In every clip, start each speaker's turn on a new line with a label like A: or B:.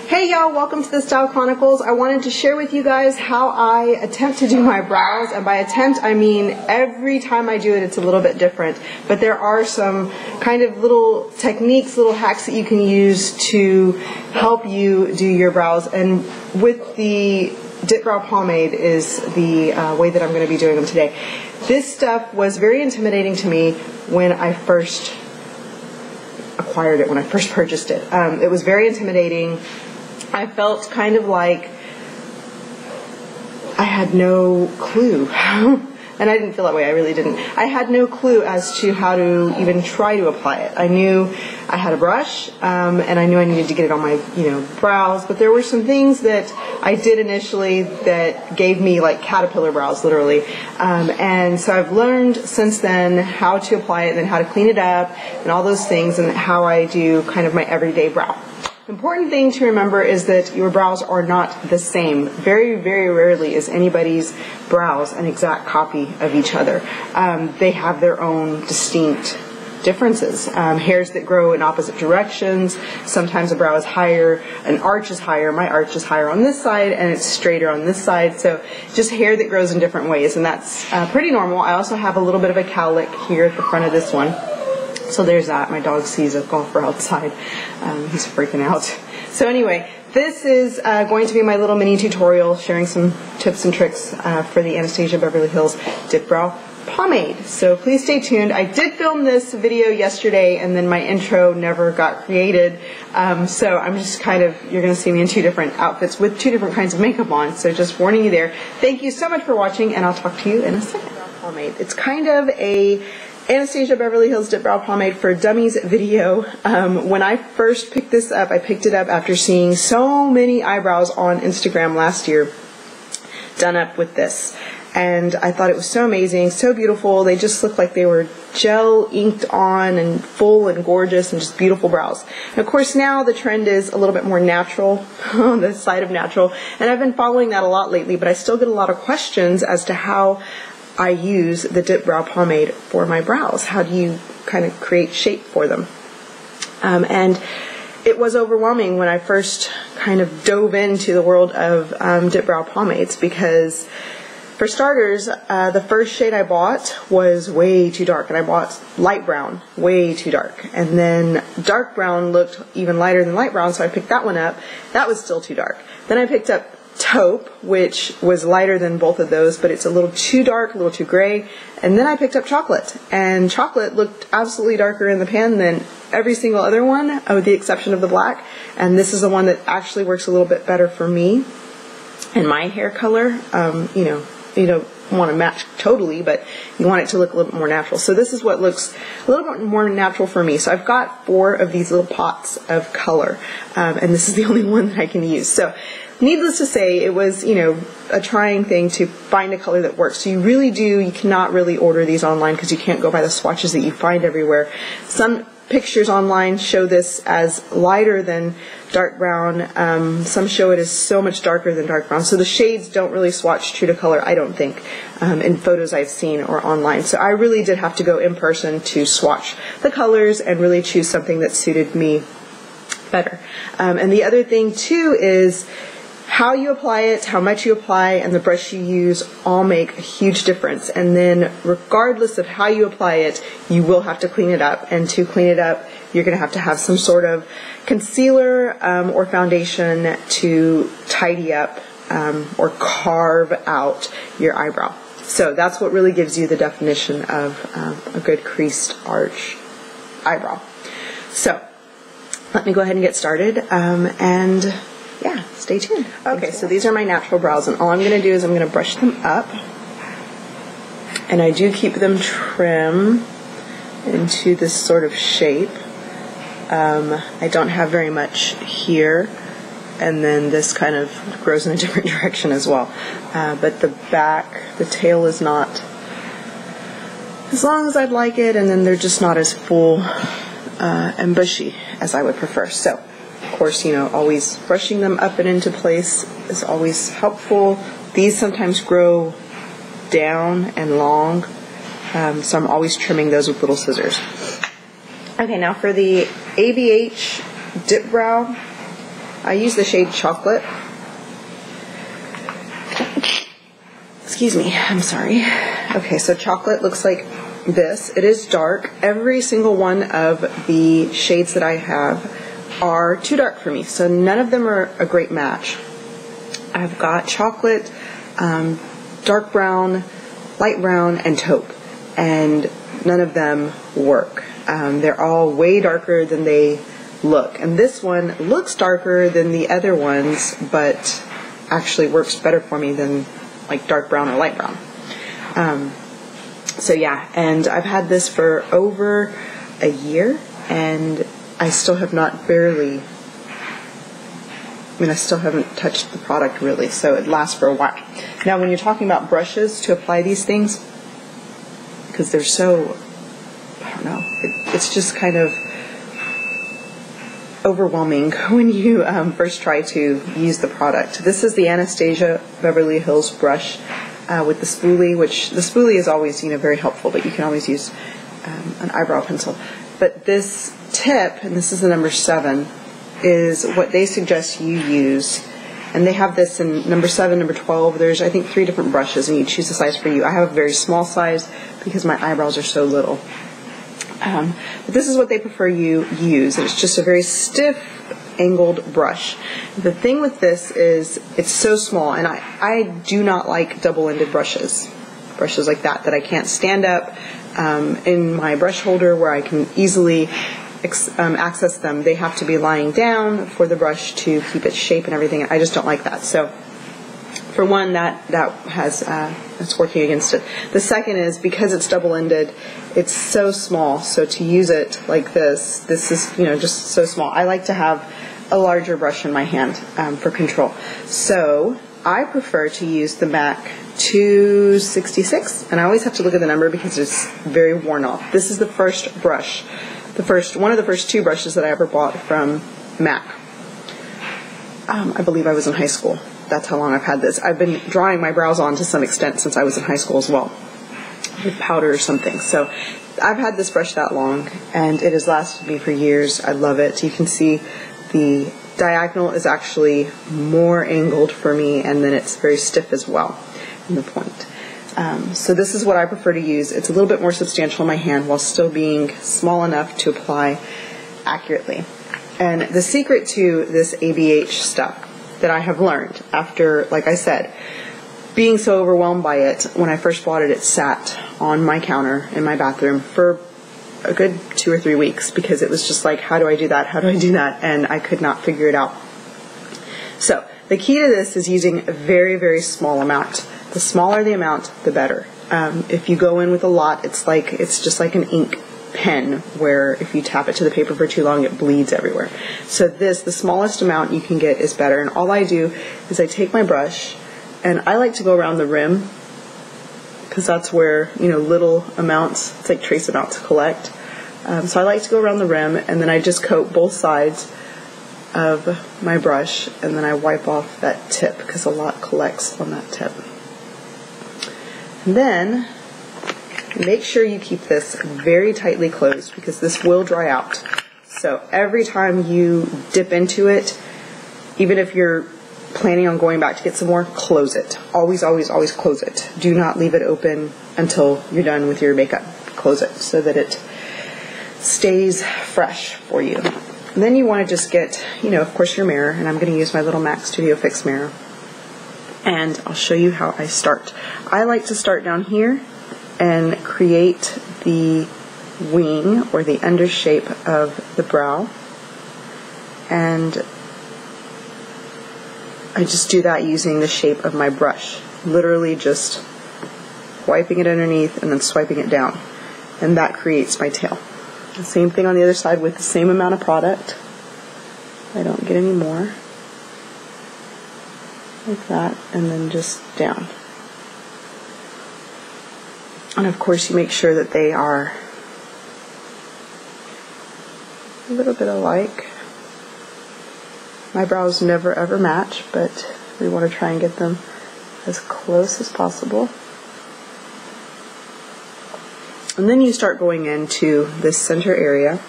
A: Hey y'all, welcome to the Style Chronicles. I wanted to share with you guys how I attempt to do my brows, and by attempt I mean every time I do it it's a little bit different, but there are some kind of little techniques, little hacks that you can use to help you do your brows, and with the Dip Brow Pomade is the way that I'm going to be doing them today. This stuff was very intimidating to me when I first acquired it, when I first purchased it. It was very intimidating. I felt kind of like I had no clue. And I didn't feel that way, I really didn't. I had no clue as to how to even try to apply it. I knew I had a brush, and I knew I needed to get it on my, brows, but there were some things that I did initially that gave me like caterpillar brows, literally. And so I've learned since then how to apply it and then how to clean it up and all those things, and how I do kind of my everyday brow. The important thing to remember is that your brows are not the same. Very, very rarely is anybody's brows an exact copy of each other. They have their own distinct differences. Hairs that grow in opposite directions. Sometimes a brow is higher, an arch is higher. My arch is higher on this side and it's straighter on this side. So just hair that grows in different ways, and that's pretty normal. I also have a little bit of a cowlick here at the front of this one. So there's that. My dog sees a golfer outside. He's freaking out. So anyway, this is going to be my little mini tutorial sharing some tips and tricks for the Anastasia Beverly Hills Dip Brow Pomade. So please stay tuned. I did film this video yesterday and then my intro never got created. So I'm just you're going to see me in two different outfits with two different kinds of makeup on. So just warning you there. Thank you so much for watching, and I'll talk to you in a second. Pomade. It's kind of a Anastasia Beverly Hills Dip Brow Pomade for Dummies video. When I first picked this up, I picked it up after seeing so many eyebrows on Instagram last year done up with this. And I thought it was so amazing, so beautiful. They just looked like they were gel inked on and full and gorgeous and just beautiful brows. And of course now the trend is a little bit more natural, on the side of natural. And I've been following that a lot lately, but I still get a lot of questions as to how I use the Dip Brow Pomade for my brows. How do you kind of create shape for them? And it was overwhelming when I first kind of dove into the world of Dip Brow Pomades, because for starters, the first shade I bought was way too dark, and I bought light brown, way too dark. And then dark brown looked even lighter than light brown, so I picked that one up. That was still too dark. Then I picked up taupe, which was lighter than both of those, but it's a little too dark, a little too gray. And then I picked up chocolate, and chocolate looked absolutely darker in the pan than every single other one, with the exception of the black. And this is the one that actually works a little bit better for me and my hair color. You don't want to match totally, but you want it to look a little bit more natural. So this is what looks a little bit more natural for me. So I've got 4 of these little pots of color, and this is the only one that I can use. So needless to say, it was, a trying thing to find a color that works. So you cannot really order these online because you can't go by the swatches that you find everywhere. Some pictures online show this as lighter than dark brown. Some show it as so much darker than dark brown. So the shades don't really swatch true to color, I don't think, in photos I've seen or online. So I really did have to go in person to swatch the colors and really choose something that suited me better. And the other thing too is how you apply it, how much you apply, and the brush you use all make a huge difference. And then regardless of how you apply it, you will have to clean it up. And to clean it up, you're going to have some sort of concealer or foundation to tidy up or carve out your eyebrow. So that's what really gives you the definition of a good creased arch eyebrow. So let me go ahead and get started, and yeah, stay tuned. Okay, so these are my natural brows, and all I'm going to do is I'm going to brush them up, and I do keep them trim into this sort of shape. I don't have very much here, and then this kind of grows in a different direction as well. But the tail is not as long as I'd like it, and then they're just not as full and bushy as I would prefer. So of course, always brushing them up and into place is always helpful. These sometimes grow down and long, so I'm always trimming those with little scissors. Okay, now for the ABH Dip Brow I use the shade Chocolate. Excuse me, I'm sorry. Okay, so Chocolate looks like this. It is dark. Every single one of the shades that I have are too dark for me, so none of them are a great match. I've got Chocolate, dark brown, light brown, and taupe, and none of them work. They're all way darker than they look, and this one looks darker than the other ones, but actually works better for me than like dark brown or light brown. So yeah, and I've had this for over a year, and I still have not I still haven't touched the product really, so it lasts for a while. Now when you're talking about brushes to apply these things, because they're so, I don't know, it's just kind of overwhelming when you first try to use the product. This is the Anastasia Beverly Hills brush with the spoolie, which the spoolie is always very helpful, but you can always use an eyebrow pencil. But this tip, and this is the number 7, is what they suggest you use. And they have this in number 7, number 12. There's, I think, 3 different brushes, and you choose the size for you. I have a very small size because my eyebrows are so little. But this is what they prefer you use. It's just a very stiff, angled brush. The thing with this is it's so small, and I do not like double-ended brushes like that I can't stand up in my brush holder where I can easily access them. They have to be lying down for the brush to keep its shape and everything. I just don't like that. So for one, that's working against it. The second is because it's double-ended, it's so small. So to use it like this is just so small. I like to have a larger brush in my hand for control. So I prefer to use the MAC 266, and I always have to look at the number because it's very worn off. This is the first brush, one of the first 2 brushes that I ever bought from MAC. I believe I was in high school. That's how long I've had this. I've been drawing my brows on to some extent since I was in high school as well, with powder or something. So I've had this brush that long, and it has lasted me for years. I love it. You can see the diagonal is actually more angled for me, and then it's very stiff as well in the point. So this is what I prefer to use. It's a little bit more substantial in my hand while still being small enough to apply accurately. And the secret to this ABH stuff that I have learned after, like I said, being so overwhelmed by it, when I first bought it, it sat on my counter in my bathroom for a good 2 or 3 weeks because it was just like, how do I do that? How do I do that? And I could not figure it out. So the key to this is using a very, very small amount. The smaller the amount, the better. If you go in with a lot, it's just like an ink pen where if you tap it to the paper for too long, it bleeds everywhere. So the smallest amount you can get is better. And all I do is I take my brush, and I like to go around the rim because that's where, little amounts, it's like trace amounts collect. So I like to go around the rim, and then I just coat both sides of my brush, and then I wipe off that tip because a lot collects on that tip. And then make sure you keep this very tightly closed because this will dry out. So every time you dip into it, even if you're planning on going back to get some more, close it. Always, always, always close it. Do not leave it open until you're done with your makeup. Close it so that it stays fresh for you. And then you want to just get, of course, your mirror, and I'm going to use my little MAC Studio Fix mirror. And I'll show you how I start. I like to start down here and create the wing or the under shape of the brow, and I just do that using the shape of my brush, literally just wiping it underneath and then swiping it down, and that creates my tail. The same thing on the other side with the same amount of product. I don't get any more, like that, and then just down. And of course you make sure that they are a little bit alike. My brows never ever match, but we want to try and get them as close as possible. And then you start going into this center area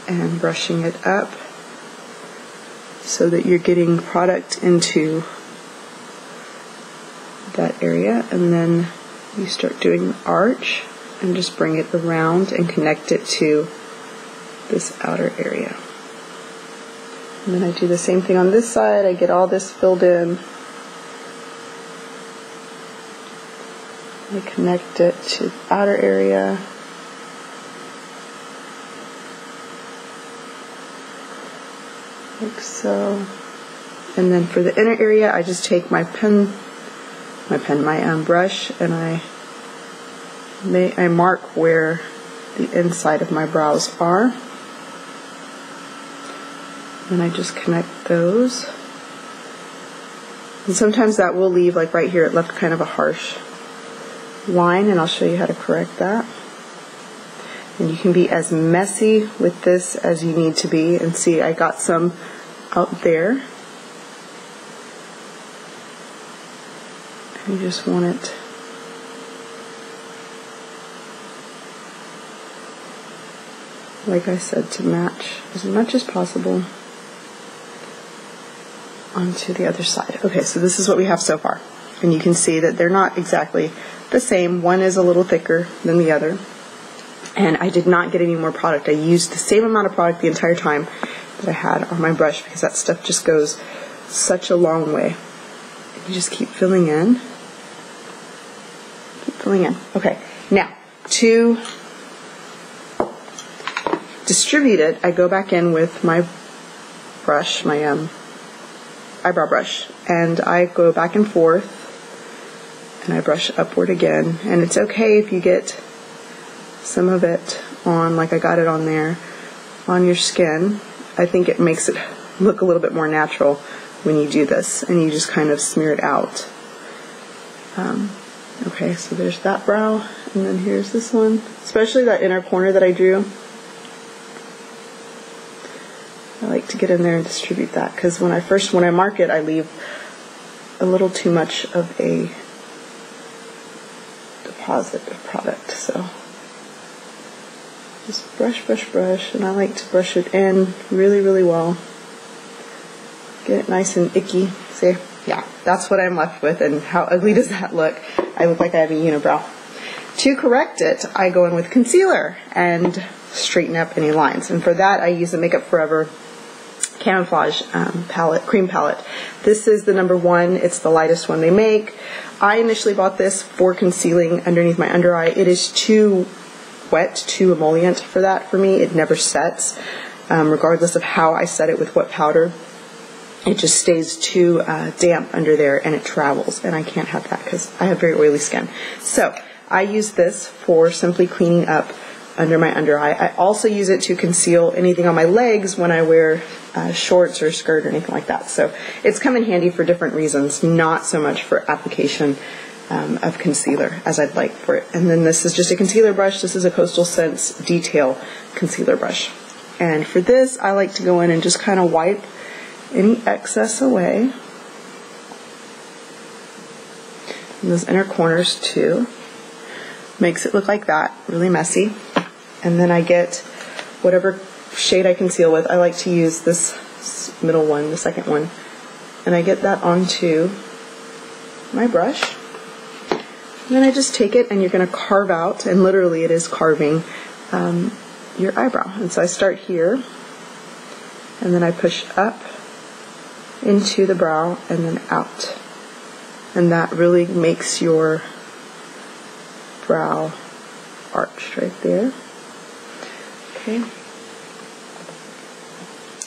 A: and brushing it up so that you're getting product into that area, and then you start doing the arch and just bring it around and connect it to this outer area. And then I do the same thing on this side. I get all this filled in. I connect it to the outer area. Like so. And then for the inner area, I just take my brush, and I mark where the inside of my brows are. And I just connect those. And sometimes that will leave, like right here, it left kind of a harsh line, and I'll show you how to correct that. And you can be as messy with this as you need to be. And see, I got some out there. You just want it like I said, to match as much as possible onto the other side. Okay, so this is what we have so far. And you can see that they're not exactly the same. One is a little thicker than the other. And I did not get any more product. I used the same amount of product the entire time that I had on my brush, because that stuff just goes such a long way. You just keep filling in. Keep filling in. Okay, now to distribute it, I go back in with my brush, my eyebrow brush, and I go back and forth, and I brush upward again. And it's okay if you get some of it on, like I got it on there, on your skin. I think it makes it look a little bit more natural when you do this, and you just kind of smear it out. Okay, so there's that brow, and then here's this one, especially that inner corner that I drew. I like to get in there and distribute that, because when I mark it, I leave a little too much of a deposit of product. So just brush, brush, brush, and I like to brush it in really, really well. Get it nice and icky. See? Yeah, that's what I'm left with, and how ugly does that look? I look like I have a unibrow. To correct it, I go in with concealer and straighten up any lines. And for that, I use the Makeup Forever Camouflage palette, cream palette. This is the number 1. It's the lightest one they make. I initially bought this for concealing underneath my under eye. It is too wet, too emollient for that for me. It never sets, regardless of how I set it with what powder. It just stays too damp under there, and it travels, and I can't have that because I have very oily skin. So I use this for simply cleaning up under my under eye. I also use it to conceal anything on my legs when I wear shorts or skirt or anything like that. So it's come in handy for different reasons, not so much for application of concealer as I'd like for it. And then this is just a concealer brush. This is a Coastal Scents Detail concealer brush. And for this, I like to go in and just kind of wipe any excess away. And those inner corners too. Makes it look like that, really messy. And then I get whatever shade I conceal with. I like to use this middle one, the second one. And I get that onto my brush. And then I just take it, and you're going to carve out, and literally it is carving your eyebrow. And so I start here, and then I push up into the brow and then out. And that really makes your brow arched right there. Okay.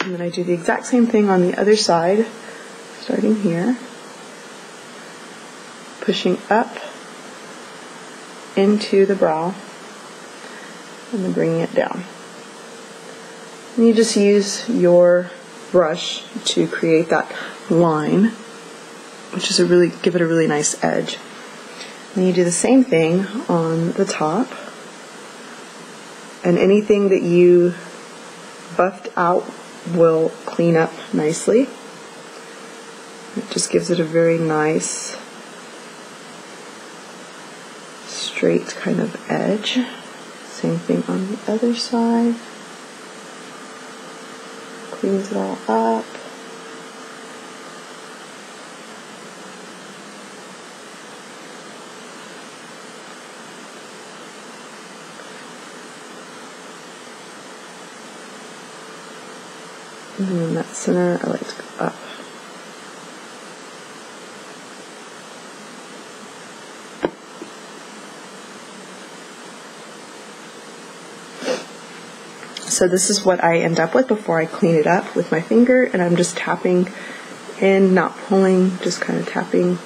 A: And then I do the exact same thing on the other side, starting here, pushing up into the brow, and then bringing it down. And you just use your brush to create that line, which is give it a really nice edge. Then you do the same thing on the top, and anything that you buffed out will clean up nicely. It just gives it a very nice straight kind of edge. Same thing on the other side. Cleans it all up. And then in that center, I like to go up. So this is what I end up with before I clean it up with my finger, and I'm just tapping in, not pulling, just kind of tapping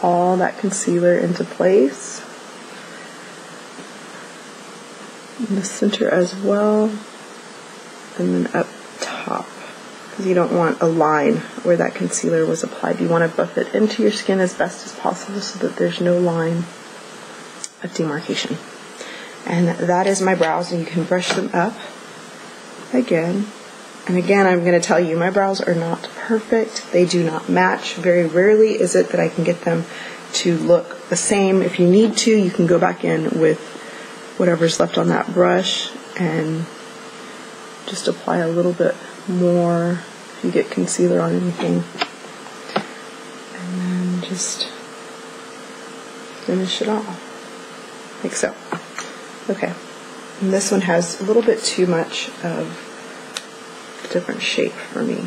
A: all that concealer into place. In the center as well, and then up top, because you don't want a line where that concealer was applied. You want to buff it into your skin as best as possible so that there's no line of demarcation. And that is my brows, and you can brush them up again. And again, I'm going to tell you, my brows are not perfect. They do not match. Very rarely is it that I can get them to look the same. If you need to, you can go back in with whatever's left on that brush and just apply a little bit more if you get concealer on anything. And then just finish it off, like so. Okay, and this one has a little bit too much of a different shape for me.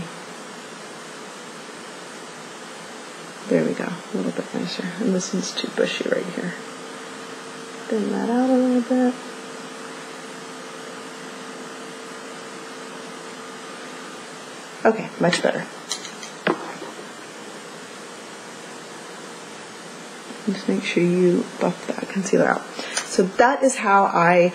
A: There we go, a little bit nicer. And this one's too bushy right here. Thin that out a little bit. Okay, much better. Just make sure you buff that concealer out. So that is how I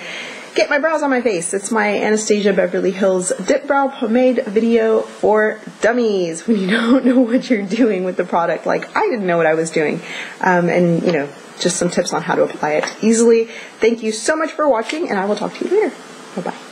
A: get my brows on my face. It's my Anastasia Beverly Hills Dip Brow Pomade video for dummies, when you don't know what you're doing with the product. Like, I didn't know what I was doing. And, you know, just some tips on how to apply it easily. Thank you so much for watching, and I will talk to you later. Bye-bye.